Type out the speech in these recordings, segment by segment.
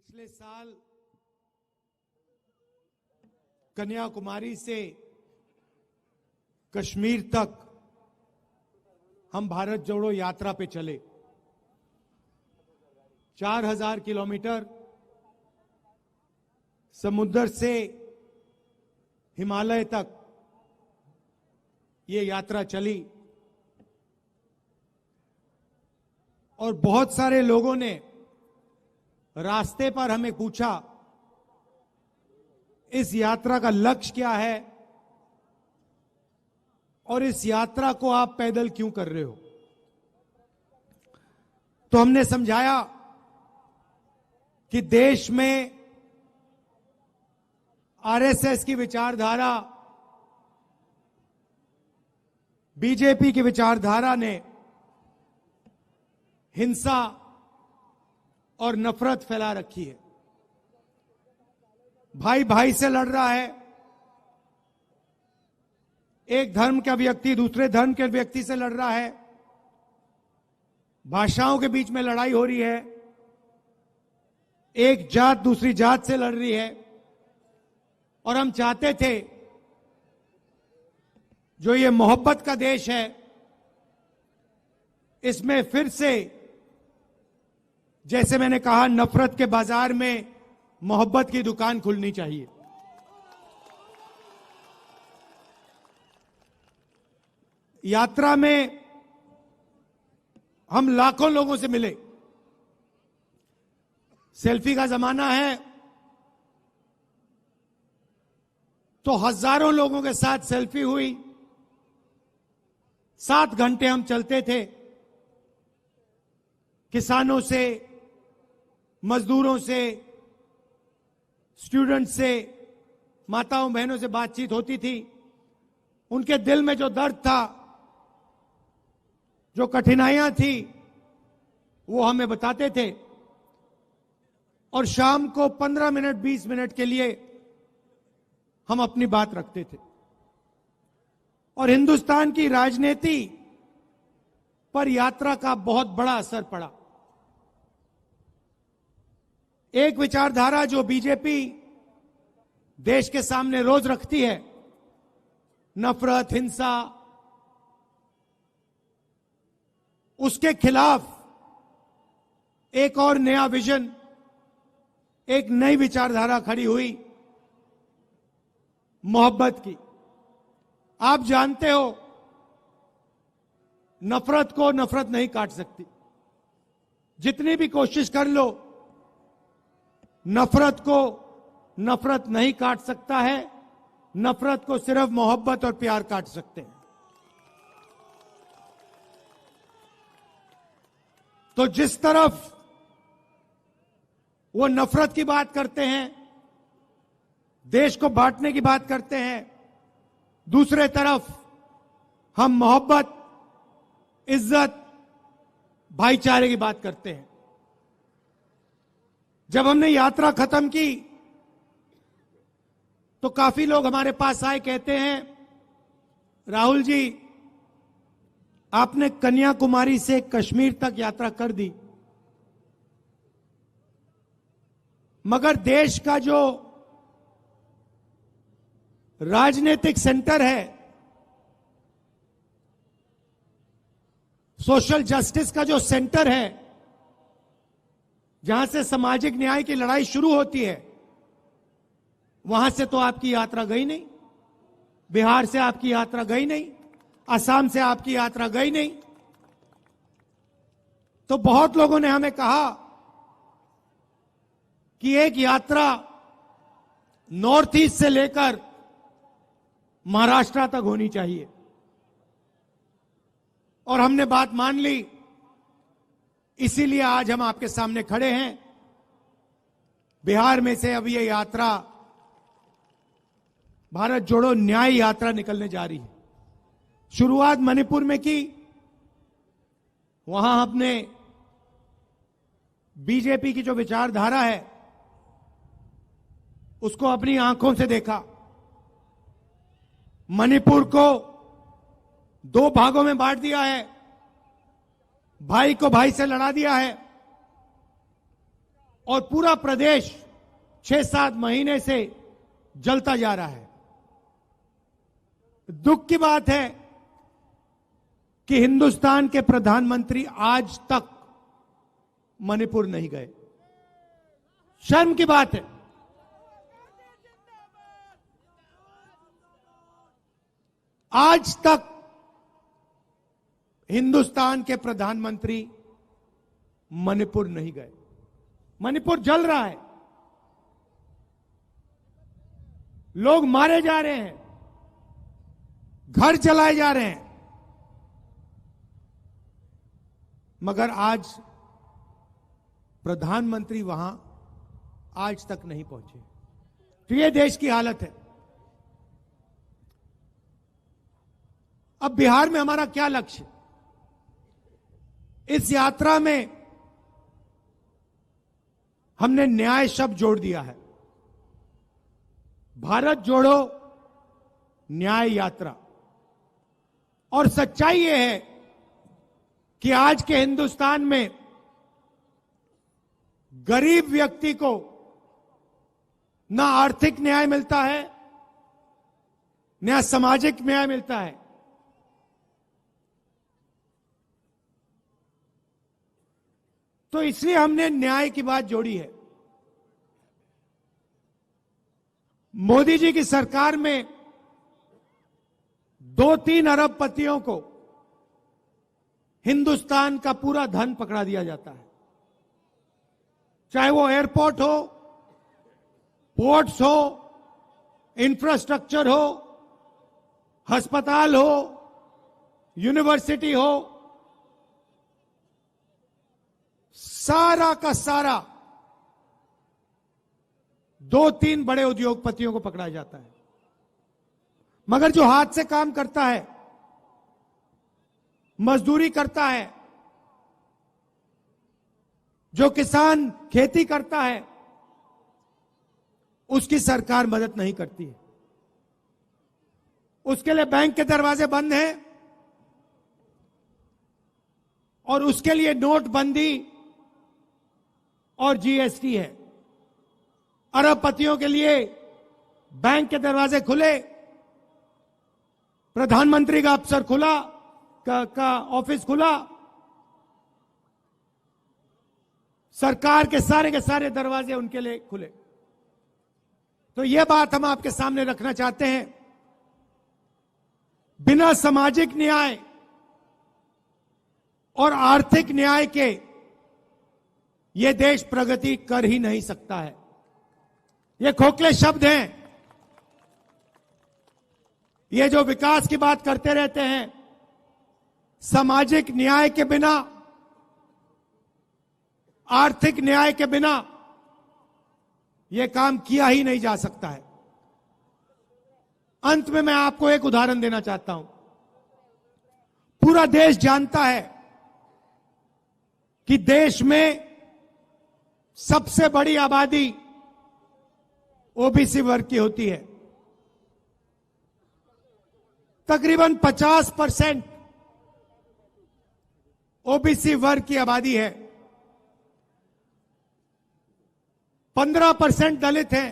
पिछले साल कन्याकुमारी से कश्मीर तक हम भारत जोड़ो यात्रा पे चले। 4000 किलोमीटर समुद्र से हिमालय तक ये यात्रा चली और बहुत सारे लोगों ने रास्ते पर हमें पूछा, इस यात्रा का लक्ष्य क्या है और इस यात्रा को आप पैदल क्यों कर रहे हो। तो हमने समझाया कि देश में आरएसएस की विचारधारा, बीजेपी की विचारधारा ने हिंसा और नफरत फैला रखी है। भाई भाई से लड़ रहा है, एक धर्म का व्यक्ति दूसरे धर्म के व्यक्ति से लड़ रहा है, भाषाओं के बीच में लड़ाई हो रही है, एक जात दूसरी जात से लड़ रही है। और हम चाहते थे जो ये मोहब्बत का देश है, इसमें फिर से जैसे मैंने कहा, नफरत के बाजार में मोहब्बत की दुकान खुलनी चाहिए। यात्रा में हम लाखों लोगों से मिले। सेल्फी का जमाना है तो हजारों लोगों के साथ सेल्फी हुई। 7 घंटे हम चलते थे, किसानों से, मजदूरों से, स्टूडेंट से, माताओं बहनों से बातचीत होती थी। उनके दिल में जो दर्द था, जो कठिनाइयां थी, वो हमें बताते थे। और शाम को 15 मिनट 20 मिनट के लिए हम अपनी बात रखते थे। और हिंदुस्तान की राजनीति पर यात्रा का बहुत बड़ा असर पड़ा। एक विचारधारा जो बीजेपी देश के सामने रोज रखती है, नफरत, हिंसा, उसके खिलाफ एक और नया विजन, एक नई विचारधारा खड़ी हुई, मोहब्बत की। आप जानते हो, नफरत को नफरत नहीं काट सकती। जितनी भी कोशिश कर लो, नफरत को नफरत नहीं काट सकता है। नफरत को सिर्फ मोहब्बत और प्यार काट सकते हैं। तो जिस तरफ वो नफरत की बात करते हैं, देश को बांटने की बात करते हैं, दूसरे तरफ हम मोहब्बत, इज्जत, भाईचारे की बात करते हैं। जब हमने यात्रा खत्म की तो काफी लोग हमारे पास आए, कहते हैं, राहुल जी, आपने कन्याकुमारी से कश्मीर तक यात्रा कर दी, मगर देश का जो राजनीतिक सेंटर है, सोशल जस्टिस का जो सेंटर है, जहां से सामाजिक न्याय की लड़ाई शुरू होती है, वहां से तो आपकी यात्रा गई नहीं। बिहार से आपकी यात्रा गई नहीं, असम से आपकी यात्रा गई नहीं। तो बहुत लोगों ने हमें कहा कि एक यात्रा नॉर्थ ईस्ट से लेकर महाराष्ट्र तक होनी चाहिए। और हमने बात मान ली, इसीलिए आज हम आपके सामने खड़े हैं। बिहार में से अब ये यात्रा भारत जोड़ो न्याय यात्रा निकलने जा रही है। शुरुआत मणिपुर में की, वहां हमने बीजेपी की जो विचारधारा है उसको अपनी आंखों से देखा। मणिपुर को 2 भागों में बांट दिया है, भाई को भाई से लड़ा दिया है। और पूरा प्रदेश 6-7 महीने से जलता जा रहा है। दुख की बात है कि हिंदुस्तान के प्रधानमंत्री आज तक मणिपुर नहीं गए। शर्म की बात है। आज तक हिंदुस्तान के प्रधानमंत्री मणिपुर नहीं गए। मणिपुर जल रहा है, लोग मारे जा रहे हैं, घर जलाए जा रहे हैं, मगर आज प्रधानमंत्री वहां आज तक नहीं पहुंचे। तो ये देश की हालत है। अब बिहार में हमारा क्या लक्ष्य? इस यात्रा में हमने न्याय शब्द जोड़ दिया है। भारत जोड़ो न्याय यात्रा। और सच्चाई यह है कि आज के हिंदुस्तान में गरीब व्यक्ति को ना आर्थिक न्याय मिलता है, ना सामाजिक न्याय मिलता है। तो इसलिए हमने न्याय की बात जोड़ी है। मोदी जी की सरकार में 2-3 अरबपतियों को हिंदुस्तान का पूरा धन पकड़ा दिया जाता है, चाहे वो एयरपोर्ट हो, पोर्ट्स हो, इंफ्रास्ट्रक्चर हो, अस्पताल हो, यूनिवर्सिटी हो, सारा का सारा 2-3 बड़े उद्योगपतियों को पकड़ा जाता है। मगर जो हाथ से काम करता है, मजदूरी करता है, जो किसान खेती करता है, उसकी सरकार मदद नहीं करती है। उसके लिए बैंक के दरवाजे बंद हैं और उसके लिए नोटबंदी और जीएसटी है। अरबपतियों के लिए बैंक के दरवाजे खुले, प्रधानमंत्री का अफसर खुला का ऑफिस खुला, सरकार के सारे दरवाजे उनके लिए खुले। तो यह बात हम आपके सामने रखना चाहते हैं। बिना सामाजिक न्याय और आर्थिक न्याय के यह देश प्रगति कर ही नहीं सकता है। ये खोखले शब्द हैं। ये जो विकास की बात करते रहते हैं, सामाजिक न्याय के बिना, आर्थिक न्याय के बिना यह काम किया ही नहीं जा सकता है। अंत में मैं आपको एक उदाहरण देना चाहता हूं। पूरा देश जानता है कि देश में सबसे बड़ी आबादी ओबीसी वर्ग की होती है। तकरीबन 50% ओबीसी वर्ग की आबादी है। 15% दलित हैं,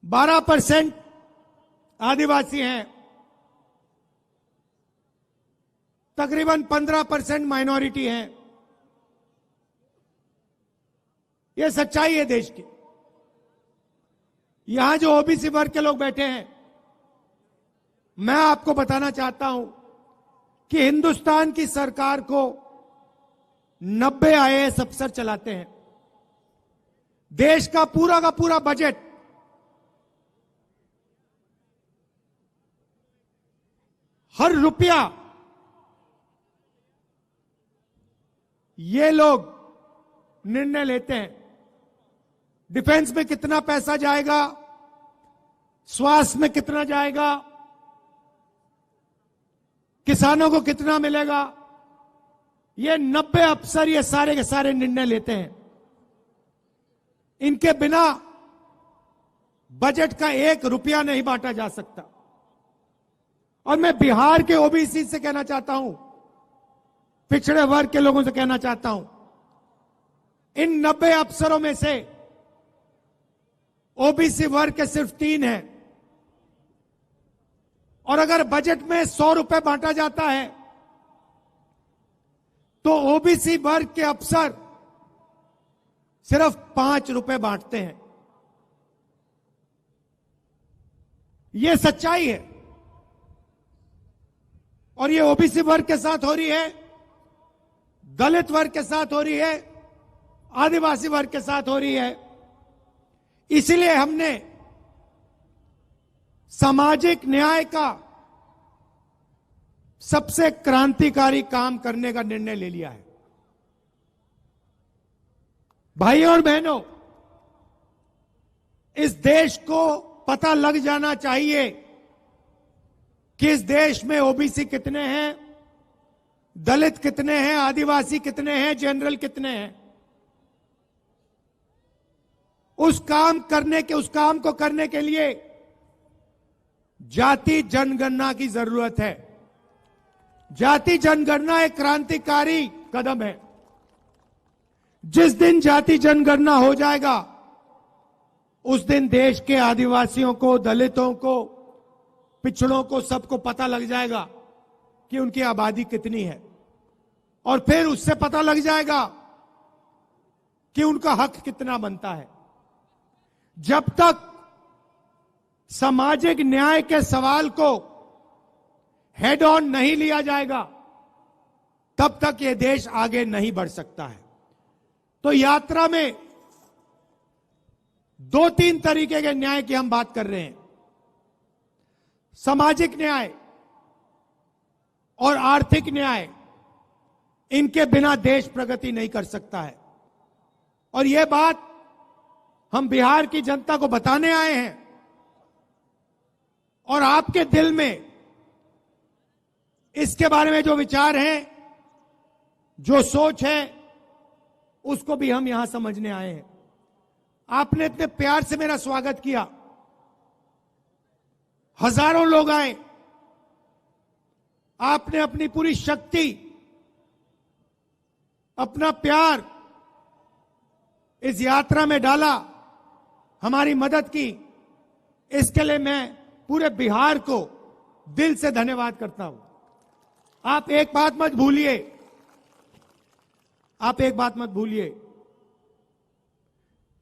12% आदिवासी हैं, तकरीबन 15% माइनॉरिटी हैं। यह सच्चाई है देश की। यहां जो ओबीसी वर्ग के लोग बैठे हैं, मैं आपको बताना चाहता हूं कि हिंदुस्तान की सरकार को 90 आईएएस अफसर चलाते हैं। देश का पूरा बजट हर रुपया ये लोग निर्णय लेते हैं। डिफेंस में कितना पैसा जाएगा, स्वास्थ्य में कितना जाएगा, किसानों को कितना मिलेगा, ये 90 अफसर ये सारे के सारे निर्णय लेते हैं। इनके बिना बजट का 1 रुपया नहीं बांटा जा सकता। और मैं बिहार के ओबीसी से कहना चाहता हूं, पिछड़े वर्ग के लोगों से कहना चाहता हूं इन 90 अफसरों में से ओबीसी वर्ग के सिर्फ 3 हैं। और अगर बजट में 100 रुपए बांटा जाता है तो ओबीसी वर्ग के अफसर सिर्फ 5 रुपए बांटते हैं। यह सच्चाई है। और यह ओबीसी वर्ग के साथ हो रही है, दलित वर्ग के साथ हो रही है, आदिवासी वर्ग के साथ हो रही है। इसलिए हमने सामाजिक न्याय का सबसे क्रांतिकारी काम करने का निर्णय ले लिया है। भाइयों और बहनों, इस देश को पता लग जाना चाहिए कि इस देश में ओबीसी कितने हैं, दलित कितने हैं, आदिवासी कितने हैं, जनरल कितने हैं। उस काम को करने के लिए जाति जनगणना की जरूरत है। जाति जनगणना एक क्रांतिकारी कदम है। जिस दिन जाति जनगणना हो जाएगा उस दिन देश के आदिवासियों को, दलितों को, पिछड़ों को, सबको पता लग जाएगा कि उनकी आबादी कितनी है। और फिर उससे पता लग जाएगा कि उनका हक कितना बनता है। जब तक सामाजिक न्याय के सवाल को हेड ऑन नहीं लिया जाएगा तब तक यह देश आगे नहीं बढ़ सकता है। तो यात्रा में 2-3 तरीके के न्याय की हम बात कर रहे हैं। सामाजिक न्याय और आर्थिक न्याय, इनके बिना देश प्रगति नहीं कर सकता है। और यह बात हम बिहार की जनता को बताने आए हैं। और आपके दिल में इसके बारे में जो विचार हैं, जो सोच है, उसको भी हम यहां समझने आए हैं। आपने इतने प्यार से मेरा स्वागत किया, हजारों लोग आए, आपने अपनी पूरी शक्ति, अपना प्यार इस यात्रा में डाला, हमारी मदद की। इसके लिए मैं पूरे बिहार को दिल से धन्यवाद करता हूं। आप एक बात मत भूलिए,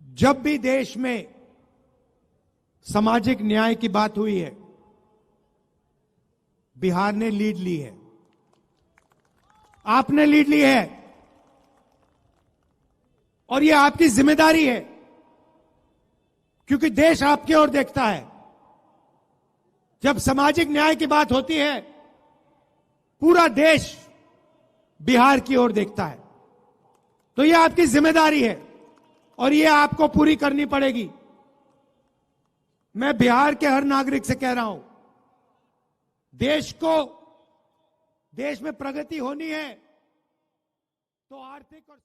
जब भी देश में सामाजिक न्याय की बात हुई है, बिहार ने लीड ली है, आपने लीड ली है। और यह आपकी जिम्मेदारी है, क्योंकि देश आपकी ओर देखता है। जब सामाजिक न्याय की बात होती है, पूरा देश बिहार की ओर देखता है। तो यह आपकी जिम्मेदारी है और यह आपको पूरी करनी पड़ेगी। मैं बिहार के हर नागरिक से कह रहा हूं, देश में प्रगति होनी है तो आर्थिक और